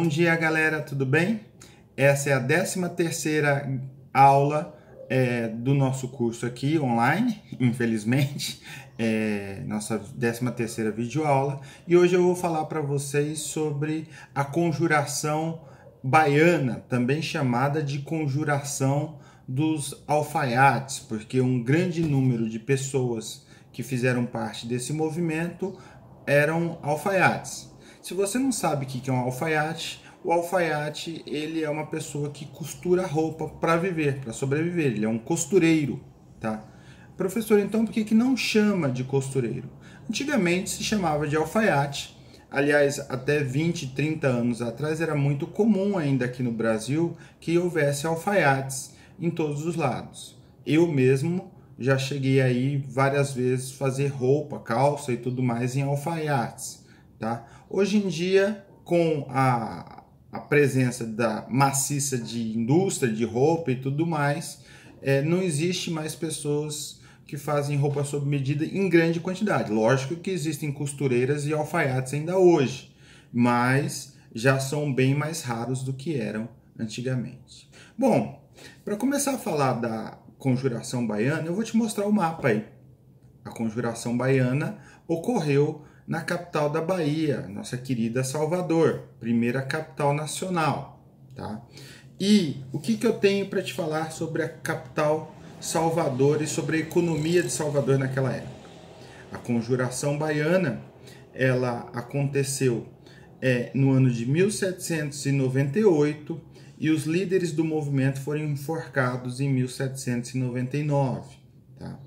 Bom dia galera, tudo bem? Essa é a 13ª aula do nosso curso aqui online, infelizmente, nossa 13ª videoaula, e hoje eu vou falar para vocês sobre a conjuração baiana, também chamada de conjuração dos alfaiates, porque um grande número de pessoas que fizeram parte desse movimento eram alfaiates. Se você não sabe o que é um alfaiate, o alfaiate ele é uma pessoa que costura roupa para viver, para sobreviver. Ele é um costureiro, tá? Professor, então por que não chama de costureiro? Antigamente se chamava de alfaiate. Aliás, até 20, 30 anos atrás era muito comum ainda aqui no Brasil que houvesse alfaiates em todos os lados. Eu mesmo já cheguei aí várias vezes fazer roupa, calça e tudo mais em alfaiates, tá? Hoje em dia, com a presença da maciça de indústria de roupa e tudo mais, não existe mais pessoas que fazem roupa sob medida em grande quantidade. Lógico que existem costureiras e alfaiates ainda hoje, mas já são bem mais raros do que eram antigamente. Bom, para começar a falar da conjuração baiana, eu vou te mostrar o mapa aí. A conjuração baiana ocorreu na capital da Bahia, nossa querida Salvador, primeira capital nacional, tá? E o que eu tenho para te falar sobre a capital Salvador e sobre a economia de Salvador naquela época? A conjuração baiana, ela aconteceu no ano de 1798 e os líderes do movimento foram enforcados em 1799, tá?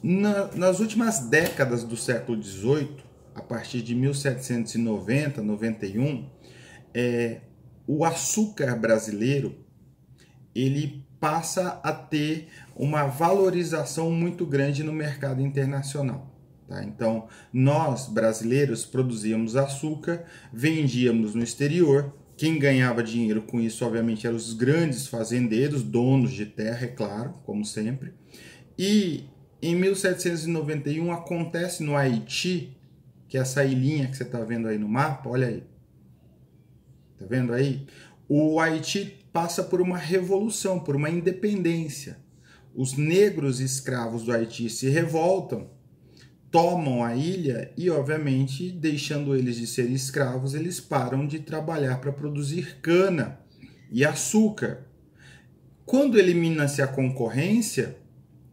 Nas últimas décadas do século XVIII, a partir de 1790, 91, o açúcar brasileiro ele passa a ter uma valorização muito grande no mercado internacional. Tá? Então, nós brasileiros produzíamos açúcar, vendíamos no exterior. Quem ganhava dinheiro com isso, obviamente, eram os grandes fazendeiros, donos de terra, é claro, como sempre. E em 1791 acontece no Haiti, que é essa ilhinha que você está vendo aí no mapa, olha aí. Tá vendo aí? O Haiti passa por uma revolução, por uma independência. Os negros escravos do Haiti se revoltam, tomam a ilha e, obviamente, deixando eles de ser escravos, eles param de trabalhar para produzir cana e açúcar. Quando elimina-se a concorrência,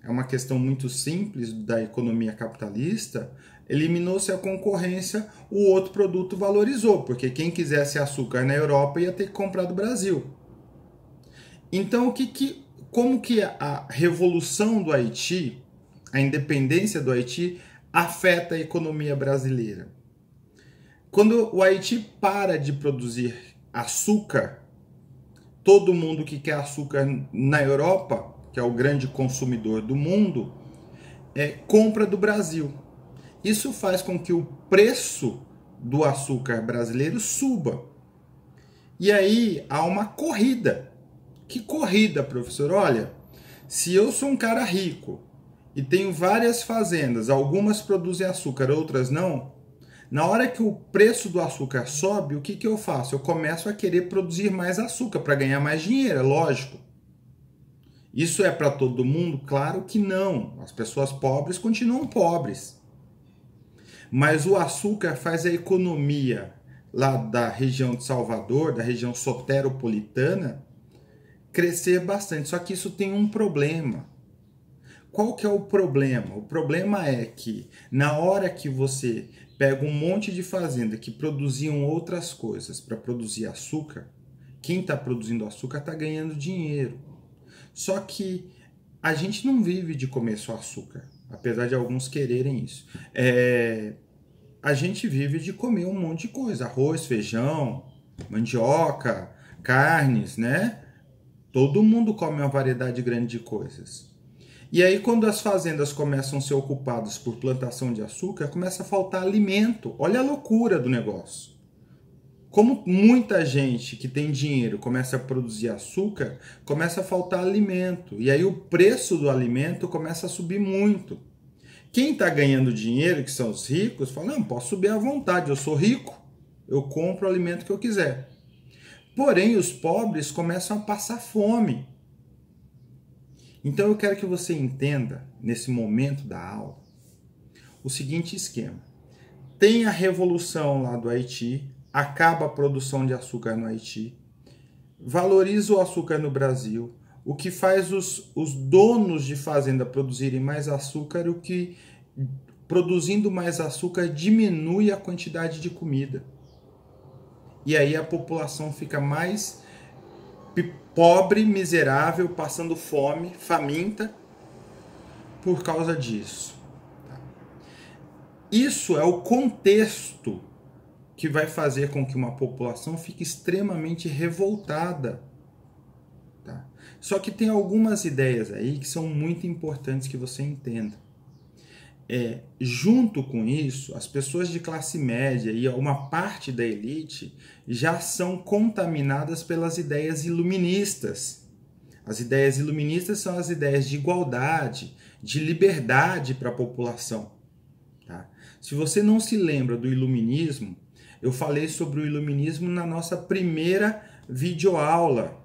é uma questão muito simples da economia capitalista, eliminou-se a concorrência, o outro produto valorizou, porque quem quisesse açúcar na Europa ia ter que comprar do Brasil. Então, como que a revolução do Haiti, a independência do Haiti, afeta a economia brasileira? Quando o Haiti para de produzir açúcar, todo mundo que quer açúcar na Europa, que é o grande consumidor do mundo, compra do Brasil. Isso faz com que o preço do açúcar brasileiro suba. E aí há uma corrida. Que corrida, professor? Olha, se eu sou um cara rico e tenho várias fazendas, algumas produzem açúcar, outras não, na hora que o preço do açúcar sobe, o que eu faço? Eu começo a querer produzir mais açúcar para ganhar mais dinheiro, é lógico. Isso é para todo mundo? Claro que não. As pessoas pobres continuam pobres. Mas o açúcar faz a economia lá da região de Salvador, da região soteropolitana, crescer bastante. Só que isso tem um problema. Qual que é o problema? O problema é que na hora que você pega um monte de fazenda que produziam outras coisas para produzir açúcar, quem está produzindo açúcar está ganhando dinheiro. Só que a gente não vive de comer só açúcar, apesar de alguns quererem isso. A gente vive de comer um monte de coisa, arroz, feijão, mandioca, carnes, né? Todo mundo come uma variedade grande de coisas. E aí quando as fazendas começam a ser ocupadas por plantação de açúcar, começa a faltar alimento. Olha a loucura do negócio. Como muita gente que tem dinheiro começa a produzir açúcar, começa a faltar alimento. E aí o preço do alimento começa a subir muito. Quem está ganhando dinheiro, que são os ricos, fala, não, posso subir à vontade, eu sou rico, eu compro o alimento que eu quiser. Porém, os pobres começam a passar fome. Então eu quero que você entenda, nesse momento da aula, o seguinte esquema. Tem a revolução lá do Haiti, acaba a produção de açúcar no Haiti, valoriza o açúcar no Brasil, o que faz os donos de fazenda produzirem mais açúcar, o que, produzindo mais açúcar, diminui a quantidade de comida. E aí a população fica mais pobre, miserável, passando fome, faminta, por causa disso. Isso é o contexto que vai fazer com que uma população fique extremamente revoltada. Tá? Só que tem algumas ideias aí que são muito importantes que você entenda. Junto com isso, as pessoas de classe média e uma parte da elite já são contaminadas pelas ideias iluministas. As ideias iluministas são as ideias de igualdade, de liberdade para a população. Tá? Se você não se lembra do iluminismo, eu falei sobre o iluminismo na nossa primeira videoaula,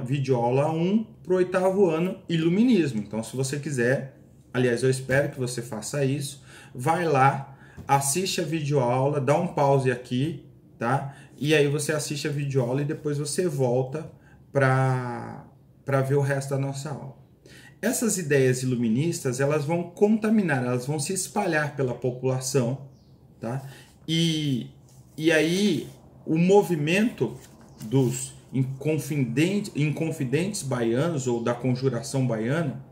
videoaula 1 para o 8º ano, iluminismo. Então, se você quiser, aliás, eu espero que você faça isso, vai lá, assiste a videoaula, dá um pause aqui, tá? E aí você assiste a videoaula e depois você volta para ver o resto da nossa aula. Essas ideias iluministas, elas vão contaminar, elas vão se espalhar pela população, tá? E aí o movimento dos inconfidentes baianos, ou da conjuração baiana,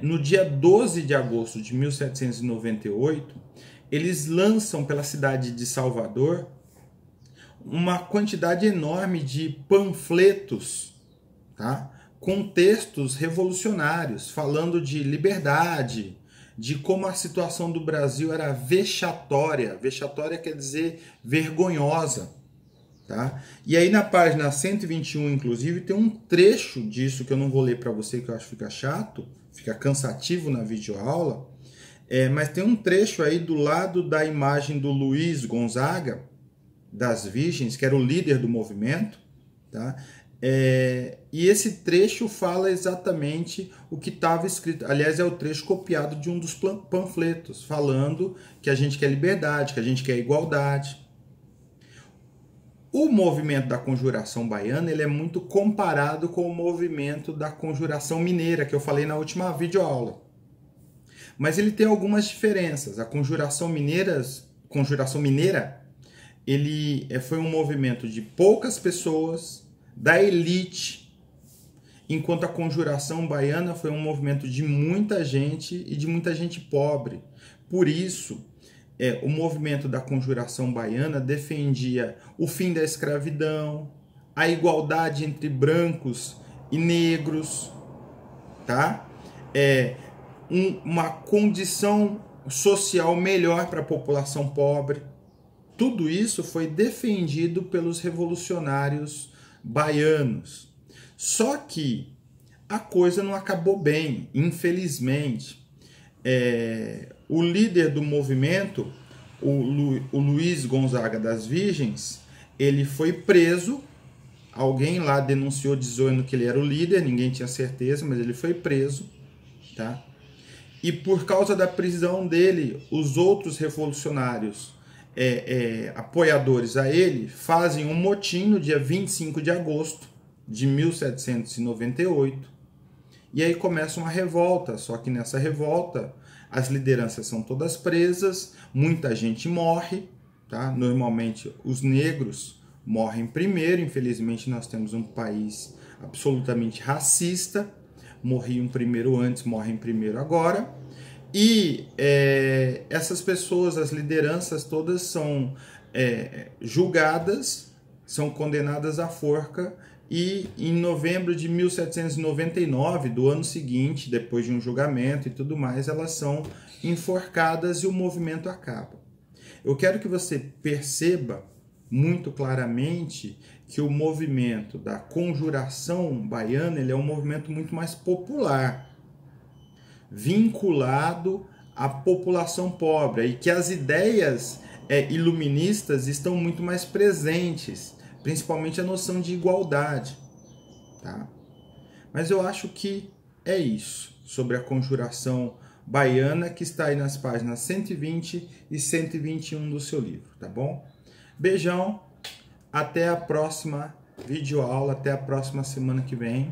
no dia 12 de agosto de 1798, eles lançam pela cidade de Salvador uma quantidade enorme de panfletos, tá? Com textos revolucionários, falando de liberdade, de como a situação do Brasil era vexatória. Vexatória quer dizer vergonhosa. Tá? E aí na página 121, inclusive, tem um trecho disso que eu não vou ler para você, que eu acho que fica chato, fica cansativo na videoaula, mas tem um trecho aí do lado da imagem do Luiz Gonzaga, das Virgens, que era o líder do movimento, tá? E esse trecho fala exatamente o que estava escrito. Aliás, é o trecho copiado de um dos panfletos, falando que a gente quer liberdade, que a gente quer igualdade. O movimento da conjuração baiana, ele é muito comparado com o movimento da conjuração mineira, que eu falei na última videoaula. Mas ele tem algumas diferenças. A conjuração mineira, ele foi um movimento de poucas pessoas, da elite, enquanto a conjuração baiana foi um movimento de muita gente e de muita gente pobre. Por isso, o movimento da conjuração baiana defendia o fim da escravidão, a igualdade entre brancos e negros, tá? Uma condição social melhor para a população pobre. Tudo isso foi defendido pelos revolucionários baianos. Só que a coisa não acabou bem, infelizmente. O líder do movimento, o Luiz Gonzaga das Virgens, ele foi preso. Alguém lá denunciou dizendo que ele era o líder, ninguém tinha certeza, mas ele foi preso, tá? E por causa da prisão dele, os outros revolucionários apoiadores a ele fazem um motim no dia 25 de agosto de 1798. E aí começa uma revolta, só que nessa revolta as lideranças são todas presas, muita gente morre, tá? Normalmente os negros morrem primeiro, infelizmente nós temos um país absolutamente racista, morriam primeiro antes, morrem primeiro agora. E essas pessoas, as lideranças todas são julgadas, são condenadas à forca, e em novembro de 1799, do ano seguinte, depois de um julgamento e tudo mais, elas são enforcadas e o movimento acaba. Eu quero que você perceba muito claramente que o movimento da conjuração baiana, ele é um movimento muito mais popular, vinculado à população pobre, e que as ideias iluministas estão muito mais presentes, principalmente a noção de igualdade, tá? Mas eu acho que é isso sobre a conjuração baiana, que está aí nas páginas 120 e 121 do seu livro, tá bom? Beijão, até a próxima videoaula, até a próxima semana que vem.